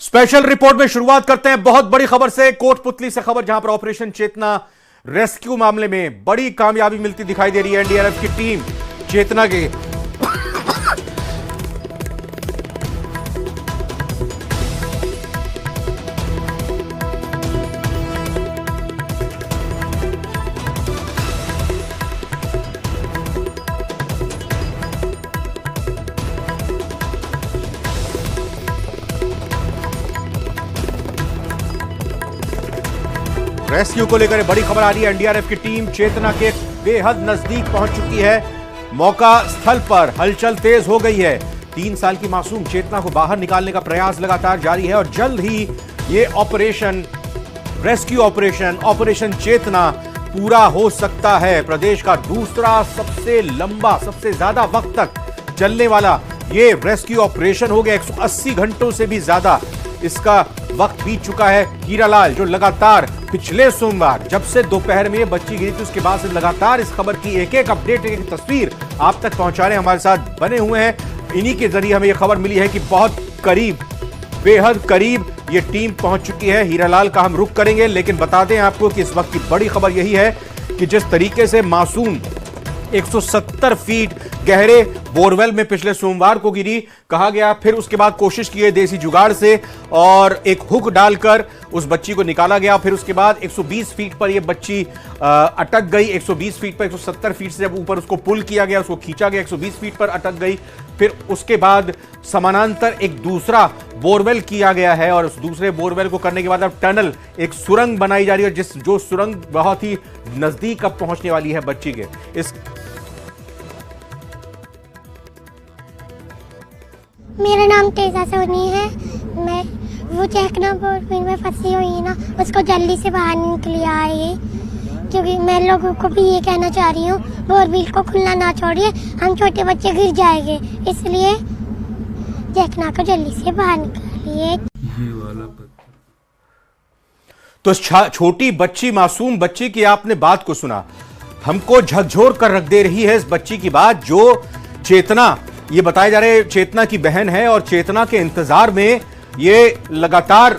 Special report में शुरुआत करते हैं बहुत बड़ी खबर से, कोटपुतली से खबर, जहां पर ऑपरेशन चेतना रेस्क्यू मामले में बड़ी कामयाबी मिलती दिखाई दे रही है एनडीआरएफ की टीम चेतना के। रेस्क्यू को लेकर बड़ी खबर आ रही है। एनडीआरएफ की टीम चेतना के बेहद नजदीक पहुंच चुकी है। मौका स्थल पर हलचल तेज हो गई है। 3 साल की मासूम चेतना को बाहर निकालने का प्रयास लगातार जारी है और जल्द ही ये ऑपरेशन रेस्क्यू ऑपरेशन चेतना पूरा हो सकता है। प्रदेश का दूसरा सबसे लंबा, सबसे ज्यादा वक्त तक चलने वाला ये रेस्क्यू ऑपरेशन हो गया। 180 घंटों से भी ज्यादा इसका वक्त बीत चुका है। हीरालाल जो लगातार पिछले सोमवार जब से दोपहर में बच्ची गिरी थी उसके बाद से लगातार इस खबर की एक एक अपडेट, एक एक तस्वीर आप तक पहुंचाने हमारे साथ बने हुए हैं। इन्हीं के जरिए हमें यह खबर मिली है कि बहुत करीब, बेहद करीब ये टीम पहुंच चुकी है। हीरालाल का हम रुख करेंगे, लेकिन बता दें आपको कि इस वक्त की बड़ी खबर यही है कि जिस तरीके से मासूम 170 फीट गहरे बोरवेल में पिछले सोमवार को गिरी, कहा गया, फिर उसके बाद कोशिश की है देसी जुगाड़ से और एक हुक डालकर उस बच्ची को निकाला गया। फिर उसके बाद 120 फीट पर यह बच्ची अटक गई। 120 फीट पर 170 फीट से जब ऊपर उसको पुल किया गया, उसको खींचा गया, 120 फीट पर अटक गई। फिर उसके बाद समानांतर एक दूसरा बोरवेल किया गया है और उस दूसरे बोरवेल को करने के बाद अब टनल, एक सुरंग बनाई जा रही है, जो सुरंग बहुत ही नजदीक अब पहुंचने वाली है बच्ची के। इस मेरा नाम तेजा सोनी है। मैं वो चेकना बोरवेल में फंसी हुई ना, उसको जल्दी से बाहर निकल आए, क्योंकि मैं लोगों को भी ये कहना चाह रही हूँ बोरवेल को खुला ना छोड़िए, हम छोटे बच्चे गिर जाएंगे, इसलिए चेकना को जल्दी से बाहर निकालिए। तो छोटी बच्ची, मासूम बच्ची की आपने बात को सुना, हमको झकझोर कर रख दे रही है इस बच्ची की बात, जो चेतना, ये बताया जा रहा है चेतना की बहन है और चेतना के इंतजार में ये लगातार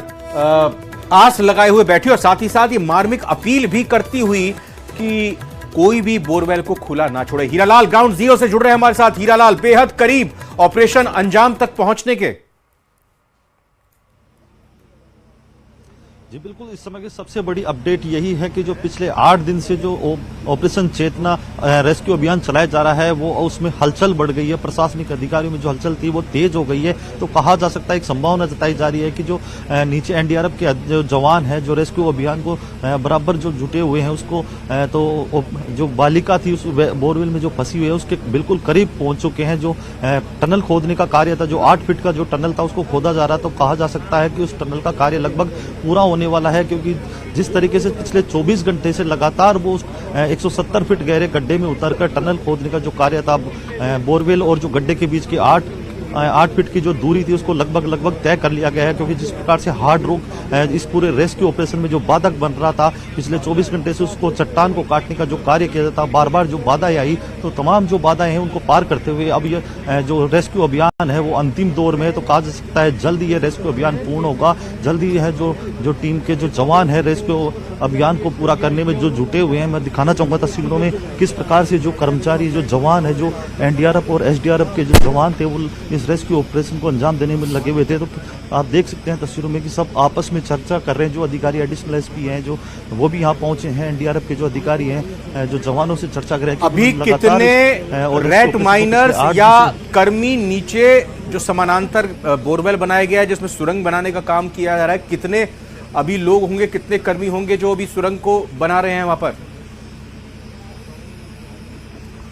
आस लगाए हुए बैठी और साथ ही साथ ये मार्मिक अपील भी करती हुई कि कोई भी बोरवेल को खुला ना छोड़े। हीरालाल ग्राउंड जीरो से जुड़ रहे हैं हमारे साथ। हीरालाल, बेहद करीब ऑपरेशन अंजाम तक पहुंचने के। जी बिल्कुल, इस समय की सबसे बड़ी अपडेट यही है कि जो पिछले 8 दिन से जो ऑपरेशन चेतना रेस्क्यू अभियान चलाया जा रहा है वो उसमें हलचल बढ़ गई है। प्रशासनिक अधिकारियों में जो हलचल थी वो तेज हो गई है। तो कहा जा सकता है, एक संभावना जताई जा रही है कि जो नीचे एनडीआरएफ के जो जवान है, जो रेस्क्यू अभियान को बराबर जो जुटे हुए हैं, उसको तो जो बालिका थी उस बोरवेल में जो फंसी हुई है उसके बिल्कुल करीब पहुंच चुके हैं। जो टनल खोदने का कार्य था, जो 8 फीट का जो टनल था उसको खोदा जा रहा, तो कहा जा सकता है कि उस टनल का कार्य लगभग पूरा होने वाला है, क्योंकि जिस तरीके से पिछले 24 घंटे से लगातार वो 170 फीट गहरे गड्ढे में उतरकर टनल खोदने का जो कार्य था, बोरवेल और जो गड्ढे के बीच की 8 फीट की जो दूरी थी उसको लगभग तय कर लिया गया है। क्योंकि जिस प्रकार से हार्ड रोक इस पूरे रेस्क्यू ऑपरेशन में जो बाधक बन रहा था पिछले 24 घंटे से, उसको चट्टान को काटने का जो कार्य किया जाता, बार बार जो बाधाएं आई, तो तमाम जो बाधाएं हैं उनको पार करते हुए अब ये जो रेस्क्यू अभियान है वो अंतिम दौर में है। तो कहा जा सकता है जल्दी ये रेस्क्यू अभियान पूर्ण होगा। जल्दी है जो टीम के जो जवान है रेस्क्यू अभियान को पूरा करने में जो जुटे हुए हैं। मैं दिखाना चाहूंगा तस्वीरों में किस प्रकार से जो कर्मचारी, जो जवान है, जो एनडीआरएफ और एसडीआरएफ के जो जवान थे वो इस रेस्क्यू ऑपरेशन को अंजाम देने में लगे हुए थे। तो आप देख सकते हैं तस्वीरों में कि सब आपस में चर्चा कर रहे हैं। जो अधिकारी, एडिशनल एसपी हैं, जो वो भी यहाँ पहुंचे हैं, एनडीआरएफ के जो अधिकारी हैं, जो जवानों से चर्चा कर रहे हैं। अभी कितने रेड माइनर्स या कर्मी नीचे जो समानांतर बोरवेल बनाया गया है जिसमें सुरंग बनाने का काम किया जा रहा है, कितने अभी लोग होंगे, कितने कर्मी होंगे जो अभी सुरंग को बना रहे हैं वहां पर?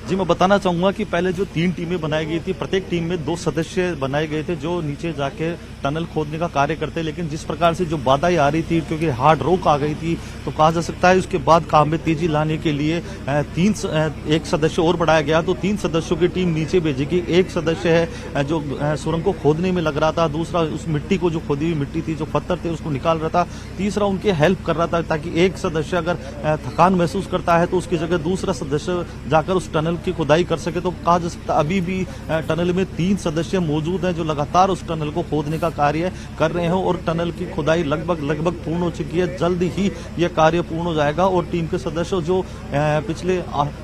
जी मैं बताना चाहूंगा कि पहले जो 3 टीमें बनाई गई थी, प्रत्येक टीम में 2 सदस्य बनाए गए थे जो नीचे जाके टनल खोदने का कार्य करते। लेकिन जिस प्रकार से जो बाधाएं आ रही थी, क्योंकि हार्ड रोक आ गई थी, तो कहा जा सकता है उसके बाद काम में तेजी लाने के लिए एक सदस्य और बढ़ाया गया। तो 3 सदस्यों की टीम नीचे भेजेगी। एक सदस्य है जो सुरंग को खोदने में लग रहा था, दूसरा उस मिट्टी को, जो खोदी हुई मिट्टी थी, जो पत्थर थे, उसको निकाल रहा था, तीसरा उनके हेल्प कर रहा था, ताकि एक सदस्य अगर थकान महसूस करता है तो उसकी जगह दूसरा सदस्य जाकर उस टनल की खुदाई कर सके। तो कहा जा सकता है अभी भी टनल में 3 सदस्य मौजूद हैं जो लगातार उस टनल को खोदने का कार्य कर रहे हैं और टनल की खुदाई लगभग पूर्ण हो चुकी है। जल्द ही यह कार्य पूर्ण हो जाएगा और टीम के सदस्य जो पिछले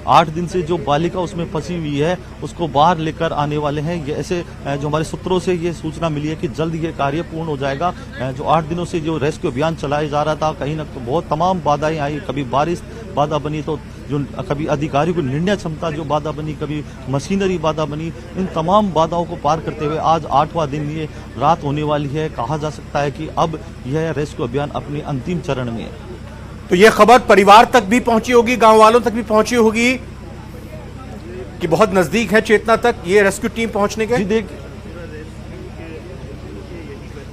8 दिन से जो बालिका उसमें फंसी हुई है उसको बाहर लेकर आने वाले हैं। ये ऐसे जो हमारे सूत्रों से ये सूचना मिली है कि जल्द ये कार्य पूर्ण हो जाएगा। जो 8 दिनों से जो रेस्क्यू अभियान चलाया जा रहा था, कहीं ना बहुत तमाम बाधाएं आई, कभी बारिश बाधा बनी, तो जो कभी अधिकारियों की निर्णय क्षमता जो बाधा बनी, कभी मशीनरी बाधा बनी। इन तमाम बाधाओं को पार करते हुए आज 8वां दिन ये रात होने वाली है। कहा जा सकता है कि अब यह रेस्क्यू अभियान अपने अंतिम चरण में है। तो यह खबर परिवार तक भी पहुंची होगी, गांव वालों तक भी पहुंची होगी कि बहुत नजदीक है चेतना तक ये रेस्क्यू टीम पहुंचने के।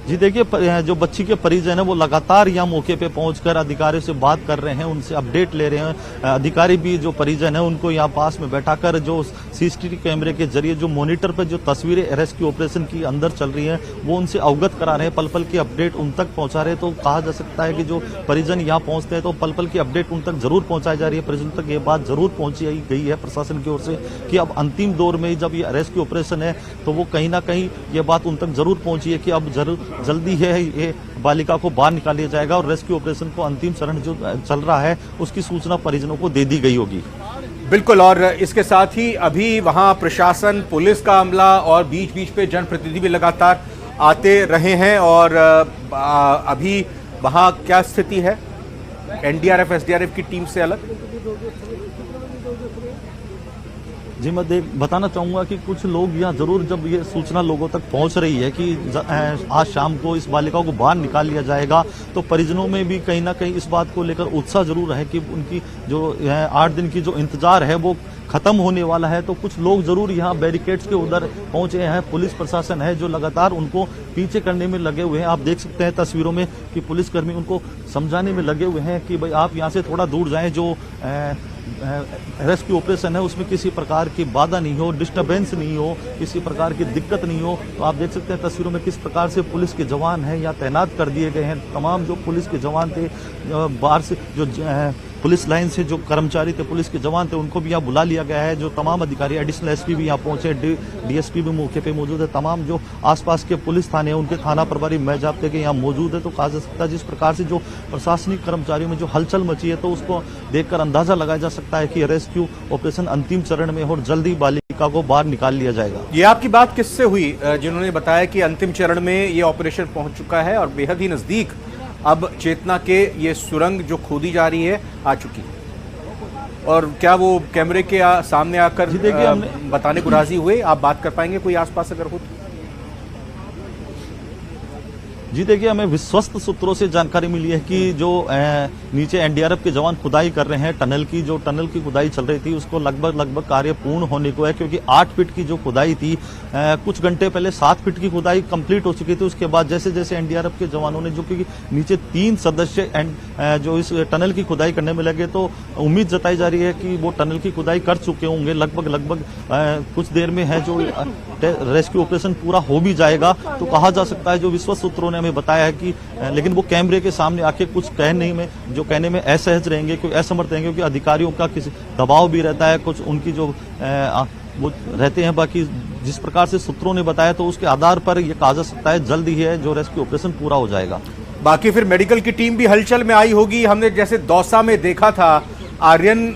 जी देखिए, जो बच्ची के परिजन है वो लगातार यहाँ मौके पे पहुंचकर अधिकारियों से बात कर रहे हैं, उनसे अपडेट ले रहे हैं। अधिकारी भी जो परिजन है उनको यहाँ पास में बैठाकर जो सीसीटीवी कैमरे के जरिए जो मॉनिटर पर जो तस्वीरें रेस्क्यू ऑपरेशन की अंदर चल रही हैं वो उनसे अवगत करा रहे हैं, पल पल की अपडेट उन तक पहुंचा रहे हैं। तो कहा जा सकता है कि जो परिजन यहाँ पहुंचते हैं तो पल पल की अपडेट उन तक जरूर पहुंचाई जा रही है। परिजन तक ये बात जरूर पहुंची गई है प्रशासन की ओर से कि अब अंतिम दौर में जब ये रेस्क्यू ऑपरेशन है तो वो कहीं ना कहीं ये बात उन तक जरूर पहुंची है कि अब जल्दी है ये बालिका को बाहर निकाल लिया जाएगा और रेस्क्यू ऑपरेशन को अंतिम चरण जो चल रहा है उसकी सूचना परिजनों को दे दी गई होगी। बिल्कुल, और इसके साथ ही अभी वहां प्रशासन, पुलिस का अमला और बीच बीच पे जनप्रतिनिधि भी लगातार आते रहे हैं। और अभी वहां क्या स्थिति है एनडीआरएफ एसडीआरएफ की टीम से अलग? जी मैं बताना चाहूंगा कि कुछ लोग यहाँ जरूर, जब ये सूचना लोगों तक पहुंच रही है कि आज शाम को इस बालिका को बाहर निकाल लिया जाएगा, तो परिजनों में भी कहीं ना कहीं इस बात को लेकर उत्साह जरूर है कि उनकी जो 8 दिन की जो इंतजार है वो खत्म होने वाला है। तो कुछ लोग जरूर यहाँ बैरिकेड्स के उधर पहुंचे हैं। पुलिस प्रशासन है जो लगातार उनको पीछे करने में लगे हुए हैं। आप देख सकते हैं तस्वीरों में कि पुलिसकर्मी उनको समझाने में लगे हुए हैं कि भाई आप यहाँ से थोड़ा दूर जाएं, जो रेस्क्यू ऑपरेशन है उसमें किसी प्रकार की बाधा नहीं हो, डिस्टरबेंस नहीं हो, किसी प्रकार की दिक्कत नहीं हो। तो आप देख सकते हैं तस्वीरों में किस प्रकार से पुलिस के जवान हैं यहाँ तैनात कर दिए गए हैं। तमाम जो पुलिस के जवान थे, बाहर से जो पुलिस लाइन से जो कर्मचारी थे, पुलिस के जवान थे, उनको भी यहाँ बुला लिया गया है। जो तमाम अधिकारी, एडिशनल एसपी भी यहाँ पहुंचे, डीएसपी भी मौके पे मौजूद है। तमाम जो आसपास के पुलिस थाने हैं उनके थाना प्रभारी मेजाब्ते के यहाँ मौजूद है। तो कहा जा सकता है जिस प्रकार से जो प्रशासनिक कर्मचारियों में जो हलचल मची है तो उसको देखकर अंदाजा लगाया जा सकता है कि रेस्क्यू ऑपरेशन अंतिम चरण में और जल्दी बालिका को बाहर निकाल लिया जाएगा। ये आपकी बात किससे हुई जिन्होंने बताया कि अंतिम चरण में ये ऑपरेशन पहुंच चुका है और बेहद ही नजदीक अब चेतना के ये सुरंग जो खोदी जा रही है आ चुकी है? और क्या वो कैमरे के सामने आकर बताने को राजी हुए? आप बात कर पाएंगे कोई आसपास अगर हो तो? जी देखिए, हमें विश्वस्त सूत्रों से जानकारी मिली है कि जो नीचे एनडीआरएफ के जवान खुदाई कर रहे हैं टनल की खुदाई चल रही थी उसको लगभग कार्य पूर्ण होने को है, क्योंकि 8 फीट की जो खुदाई थी कुछ घंटे पहले 7 फीट की खुदाई कंप्लीट हो चुकी थी। उसके बाद जैसे जैसे एनडीआरएफ के जवानों ने, जो कि नीचे 3 सदस्य जो इस टनल की खुदाई करने में लगे, तो उम्मीद जताई जा रही है कि वो टनल की खुदाई कर चुके होंगे। लगभग कुछ देर में है जो रेस्क्यू ऑपरेशन पूरा हो भी जाएगा। तो कहा जा सकता है, जो विश्वस्त सूत्रों ने हमें बताया है कि लेकिन वो कैमरे के सामने आके कुछ कहने में असहज रहेंगे, कोई असमर्थ रहेंगे, क्योंकि अधिकारियों का किसी दबाव भी रहता है, कुछ उनकी जो वो रहते हैं। बाकी जिस प्रकार से सूत्रों ने बताया तो उसके आधार पर यह कहा जा सकता है जल्द ही है जो रेस्क्यू ऑपरेशन पूरा हो जाएगा। बाकी फिर मेडिकल की टीम भी हलचल में आई होगी। हमने जैसे दौसा में देखा था, आर्यन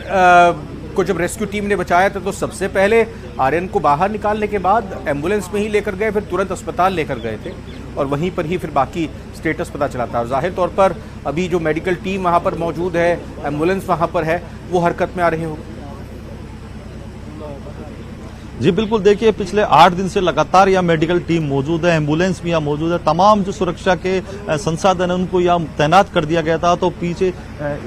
को जब रेस्क्यू टीम ने बचाया था तो सबसे पहले आर्यन को बाहर निकालने के बाद एम्बुलेंस में ही लेकर गए, फिर तुरंत अस्पताल लेकर गए थे और वहीं पर ही फिर बाकी स्टेटस पता चला था। और जाहिर तौर पर अभी जो मेडिकल टीम वहां पर मौजूद है, एम्बुलेंस वहां पर है, वो हरकत में आ रहे होंगे। जी बिल्कुल, देखिए पिछले 8 दिन से लगातार यहाँ मेडिकल टीम मौजूद है, एम्बुलेंस भी यहाँ मौजूद है। तमाम जो सुरक्षा के संसाधन है उनको यहाँ तैनात कर दिया गया था। तो पीछे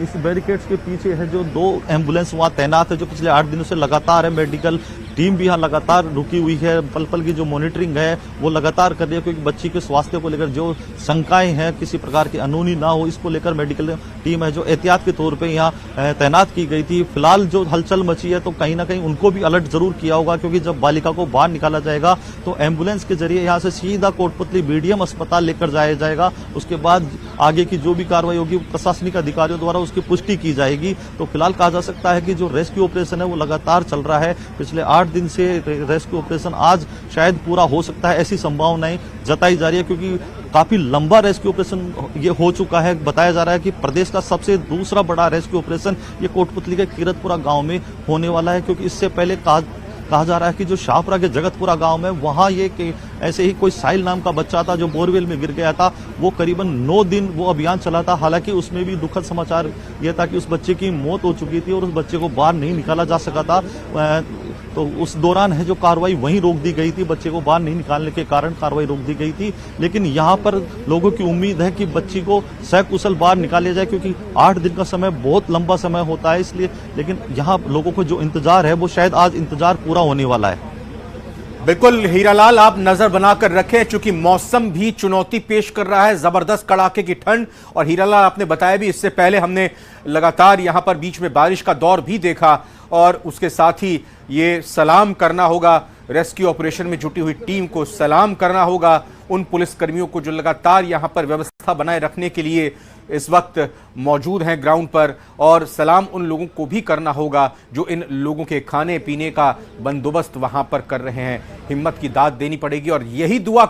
इस बैरिकेड्स के पीछे है जो 2 एम्बुलेंस वहाँ तैनात है, जो पिछले 8 दिनों से लगातार है मेडिकल टीम भी यहाँ लगातार रुकी हुई है, पल पल की जो मॉनिटरिंग है वो लगातार कर रही है, क्योंकि बच्ची के स्वास्थ्य को लेकर जो शंकाएं हैं किसी प्रकार की अनहोनी ना हो, इसको लेकर मेडिकल टीम है जो एहतियात के तौर पे यहाँ तैनात की गई थी। फिलहाल जो हलचल मची है तो कहीं ना कहीं उनको भी अलर्ट जरूर किया होगा, क्योंकि जब बालिका को बाहर निकाला जाएगा तो एम्बुलेंस के जरिए यहाँ से सीधा कोटपुतली बीडीएम अस्पताल लेकर जाया जाएगा। उसके बाद आगे की जो भी कार्रवाई होगी प्रशासनिक अधिकारियों द्वारा उसकी पुष्टि की जाएगी। तो फिलहाल कहा जा सकता है कि जो रेस्क्यू ऑपरेशन है वो लगातार चल रहा है। पिछले 8 दिन से रेस्क्यू ऑपरेशन आज शायद पूरा हो सकता है, ऐसी संभावनाएं जताई जा रही है, क्योंकि काफी लंबा रेस्क्यू ऑपरेशन ये हो चुका है। बताया जा रहा है कि प्रदेश का सबसे दूसरा बड़ा रेस्क्यू ऑपरेशन ये कोटपुतली के कीरतपुरा गांव में होने वाला है, क्योंकि इससे पहले कहा जा रहा है कि जो शाहपुरा के जगतपुरा गांव में वहां ये ऐसे ही कोई साहिल नाम का बच्चा था जो बोरवेल में गिर गया था। वो करीबन 9 दिन वो अभियान चला था। हालांकि उसमें भी दुखद समाचार ये था कि उस बच्चे की मौत हो चुकी थी और उस बच्चे को बाहर नहीं निकाला जा सका था। तो उस दौरान है जो कार्रवाई वहीं रोक दी गई थी, बच्चे को बाहर नहीं निकालने के कारण कार्रवाई रोक दी गई थी। लेकिन यहाँ पर लोगों की उम्मीद है कि बच्ची को सकुशल बाहर निकाला जाए, क्योंकि 8 दिन का समय बहुत लंबा समय होता है इसलिए। लेकिन यहाँ लोगों को जो इंतजार है वो शायद आज इंतजार पूरा होने वाला है। बिल्कुल हीरालाल, आप नजर बनाकर रखें, चूंकि मौसम भी चुनौती पेश कर रहा है, जबरदस्त कड़ाके की ठंड। और हीरालाल आपने बताया भी, इससे पहले हमने लगातार यहां पर बीच में बारिश का दौर भी देखा, और उसके साथ ही ये सलाम करना होगा रेस्क्यू ऑपरेशन में जुटी हुई टीम को, सलाम करना होगा उन पुलिसकर्मियों को जो लगातार यहां पर व्यवस्था बनाए रखने के लिए इस वक्त मौजूद हैं ग्राउंड पर, और सलाम उन लोगों को भी करना होगा जो इन लोगों के खाने पीने का बंदोबस्त वहां पर कर रहे हैं। हिम्मत की दाद देनी पड़ेगी और यही दुआ